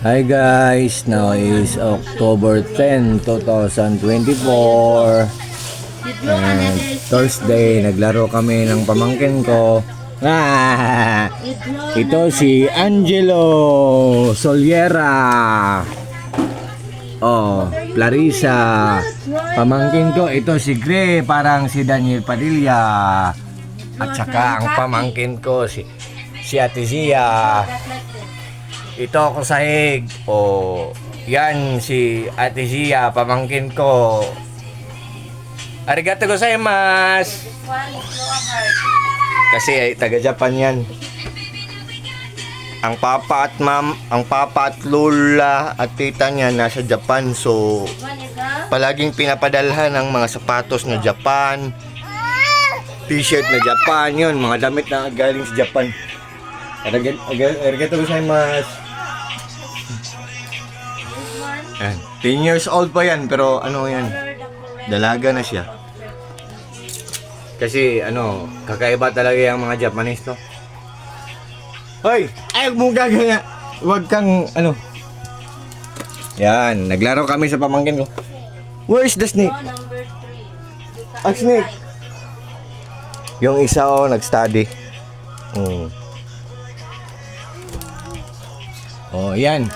Hi guys, now is October 10, 2024 and Thursday, naglaro kami ng pamangkin ko. Ito si Angelo Soliera. Clarissa. Pamangkin ko, ito si Gray, parang si Daniel Padilla. At saka ang pamangkin ko si Ate Zia. Ito ako sahig. Yan si Ate Zia, pamangkin ko. Arigato gozaimasu. Kasi taga Japan yan. Ang papa at lola at tita niya nasa Japan. So, palaging pinapadalhan ng mga sapatos na Japan, t-shirt na Japan, yun, mga damit na galing sa Japan. Arigato gozaimasu. 10 years old pa yan, pero ano yan, dalaga na siya. Kasi kakaiba talaga yung mga Japanese to. Hoy! Ay, huwag mong gagaya. Huwag kang, Yan, naglaro kami sa pamangkin ko. Where is the snake? Ah, snake. Yung isa nag-study. Yan.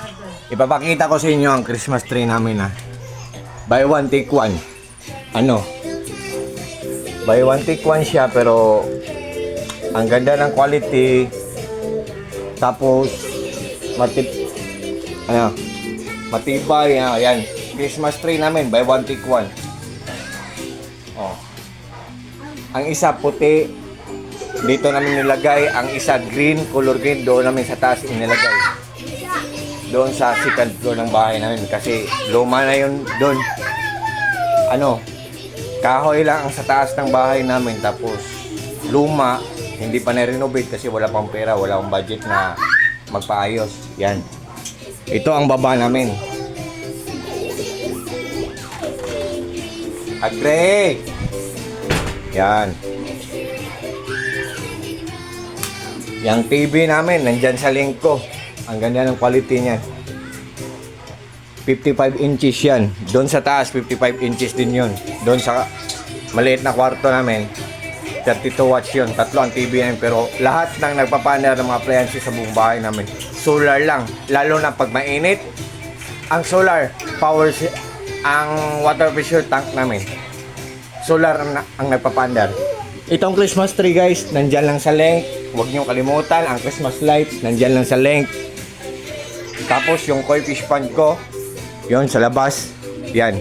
Ipapakita ko sa inyo ang Christmas tree namin, ha. Buy one, take one. Buy one, take one siya, pero ang ganda ng quality. Tapos matibay. Ayan, Christmas tree namin, buy one, take one. Ang isa puti, dito namin nilagay. Ang isa green, color green, doon namin sa taas inilagay. Doon sa second floor ng bahay namin, kasi luma na yun doon. Kahoy lang ang sa taas ng bahay namin, tapos luma, hindi pa na-renovate kasi wala pang pera, wala pang budget na magpaayos. Yan. Ito ang baba namin. Agre! Yan. Yang TV namin, nandyan sa link ko. Ang ganda ng quality niyan. 55 inches yan. Doon sa taas, 55 inches din yun. Doon sa maliit na kwarto namin, 32 watts yun. Tatlo ang TV namin. Pero lahat ng nagpapaandar ng mga appliances sa buong bahay namin, solar lang. Lalo na pag mainit, ang solar powers ang water pressure tank namin. Solar ang nagpapaandar. Itong Christmas tree, guys, nandyan lang sa link. Huwag niyong kalimutan. Ang Christmas lights, nandyan lang sa link. Tapos yung koi fish pond ko, yun sa labas. Yan.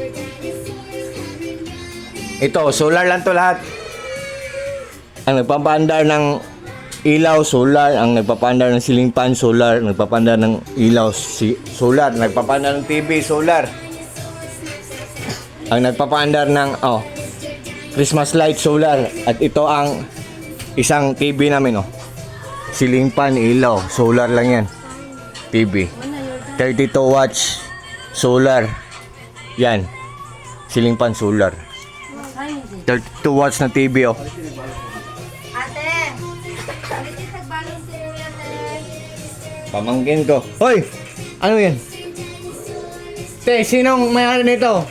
Ito, solar lang to lahat. Ang nagpapaandar ng ilaw, solar. Ang nagpapaandar ng ceiling fan, solar. Nagpapaandar ng ilaw, solar. Nagpapaandar ng TV, solar. Ang nagpapaandar ng Christmas light, solar. At ito ang isang TV namin, ceiling fan, ilaw, solar lang yan. TV 32 watts, solar. Yan, ceiling fan, solar. 32 watts na TV, Ate, nagbalong yan, Pamangkin ko. Hoy! Ano yan? Te, sinong may nito?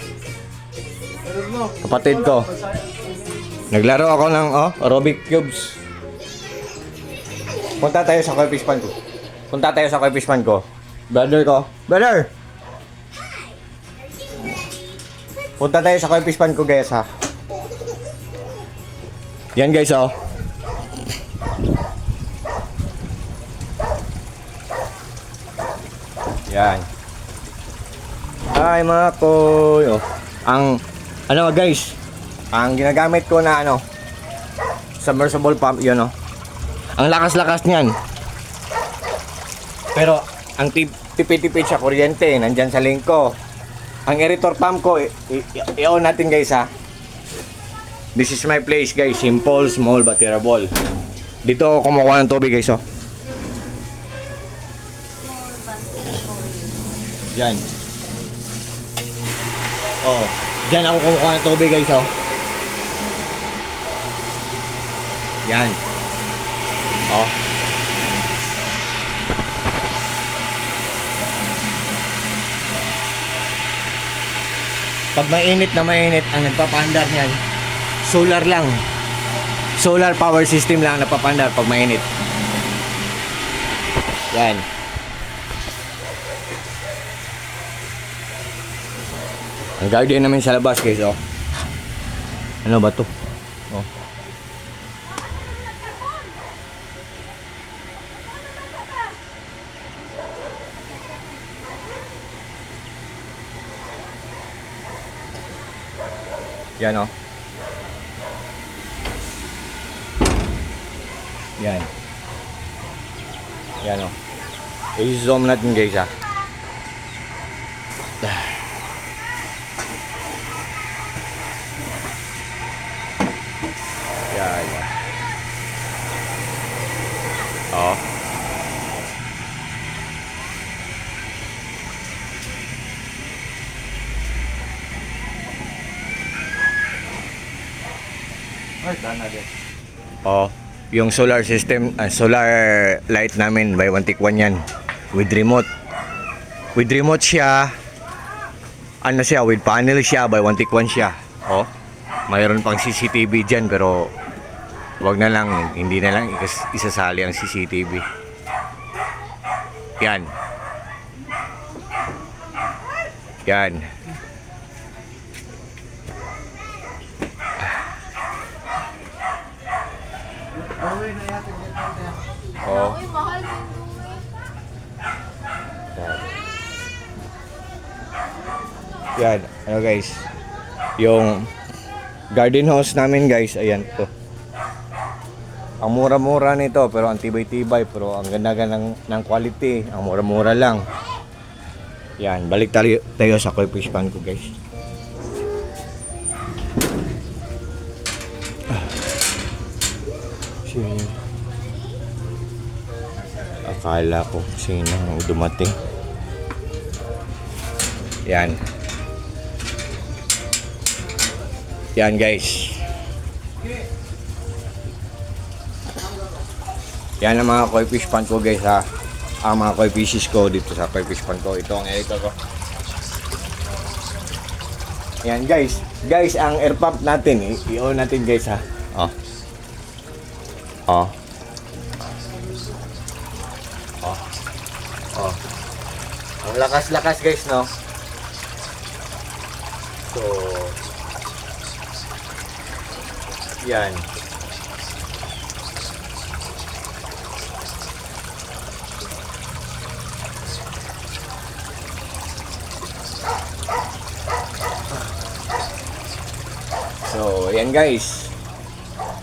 Kapatid ko. Naglaro ako ng Rubik Cubes. Punta tayo sa koi fish pond ko. Brother ko. Brother! Punta tayo sa koi fish pond ko, guys, ha. Yan, guys, Yan. Hi, mga koy. Ang guys, ang ginagamit ko na submersible pump, yun, ang lakas-lakas niyan. Pero ang tipid-tipid sa kuryente, nandyan sa link ko. Ang aerator pump ko, i-on natin, guys, ha. This is my place, guys. Simple, small, but terrible. Dito ako kumukuha ng tubig, guys, Yan. Diyan ako kumukuha ng tubig, guys, Yan. Pag mainit na mainit, ang nagpapandar niyan, solar lang. Solar power system lang ang nagpapandar pag mainit. Yan. Ang garden namin sa labas guys, oh. Ano ba to? Oh. Yan, oh. Yan. Yan, oh. I-zoom natin guys, ah. Yan. Oh. Oh, yung solar system, solar light namin by 1 take 1 yan with remote. With remote siya. Ano siya, with panel siya, by 1 take 1 siya. Oh. Mayroon pang CCTV diyan pero wag na lang, hindi na lang isasali ang CCTV. Yan. Yan. Oh. Uy, mahal yung dumi. Yan, ano guys, yung garden house namin guys, ayan to. Ang mura-mura nito pero ang tibay-tibay, pero ang ganda-ganda ng quality, ang mura-mura lang. Yan, balik tayo sa koi fish pan ko guys. Sino yun? Akala ko sino ang dumating. Yan. Yan guys. Yan ang mga koi fish pan ko guys ha. Ang mga koi fishes ko dito sa koi fish pan ko. Ito ang editor ko. Yan guys. Guys, ang air pump natin, i-on natin guys ha. Oh. Oh. Oh. Oh. Ang lakas-lakas guys, no? So, yan. So, yan guys.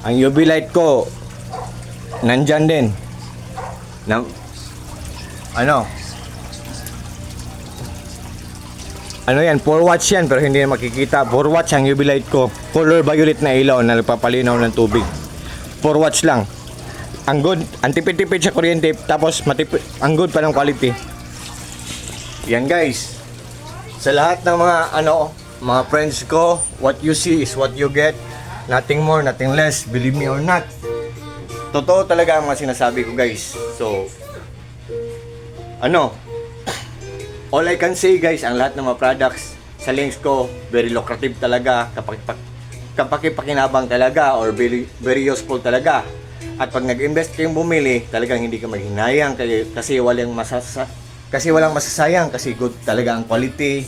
Ang UV light ko nandyan din. Ano yan, 4 watts yan pero hindi na makikita. 4 watts ang UV light ko. Color violet na ilaw na nagpapalinaw ng tubig. 4 watts lang. Ang good, ang tipid-tipid sa kuryente tapos ang good pa ng quality. Yan guys. Sa lahat ng mga friends ko, what you see is what you get. Nothing more, nothing less. Believe me or not. Totoo talaga ang mga sinasabi ko guys. So, all I can say guys, ang lahat ng mga products sa links ko, very lucrative talaga, kapakipakinabang talaga, or very useful talaga. At pag nag-invest kayong bumili, talagang hindi ka maghinayang kasi walang masasayang, kasi good talaga ang quality,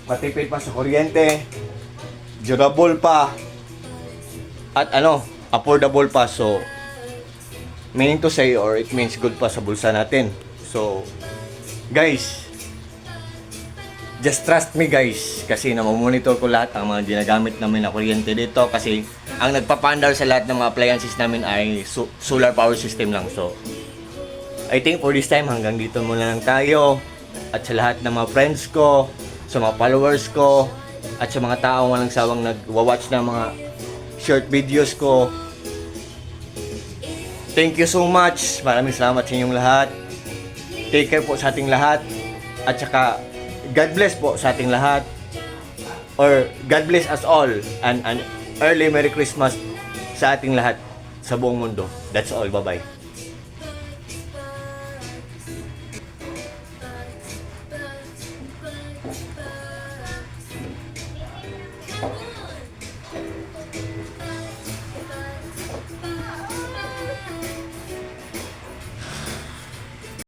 matipid pa sa kuryente, durable pa, at affordable pa. So, meaning to say, or it means good pa sa bulsa natin. So, guys, just trust me guys, kasi namomonitor ko lahat ang mga ginagamit namin na kuryente dito, kasi ang nagpapandar sa lahat ng mga appliances namin ay solar power system lang. So, I think for this time hanggang dito muna lang tayo, at sa lahat ng mga friends ko, sa mga followers ko, at sa mga taong walang sawang nag-watch ng mga short videos ko, thank you so much. Maraming salamat sa inyong lahat. Take care po sa ating lahat. At saka, God bless po sa ating lahat. Or, God bless us all. And early Merry Christmas sa ating lahat sa buong mundo. That's all. Bye-bye.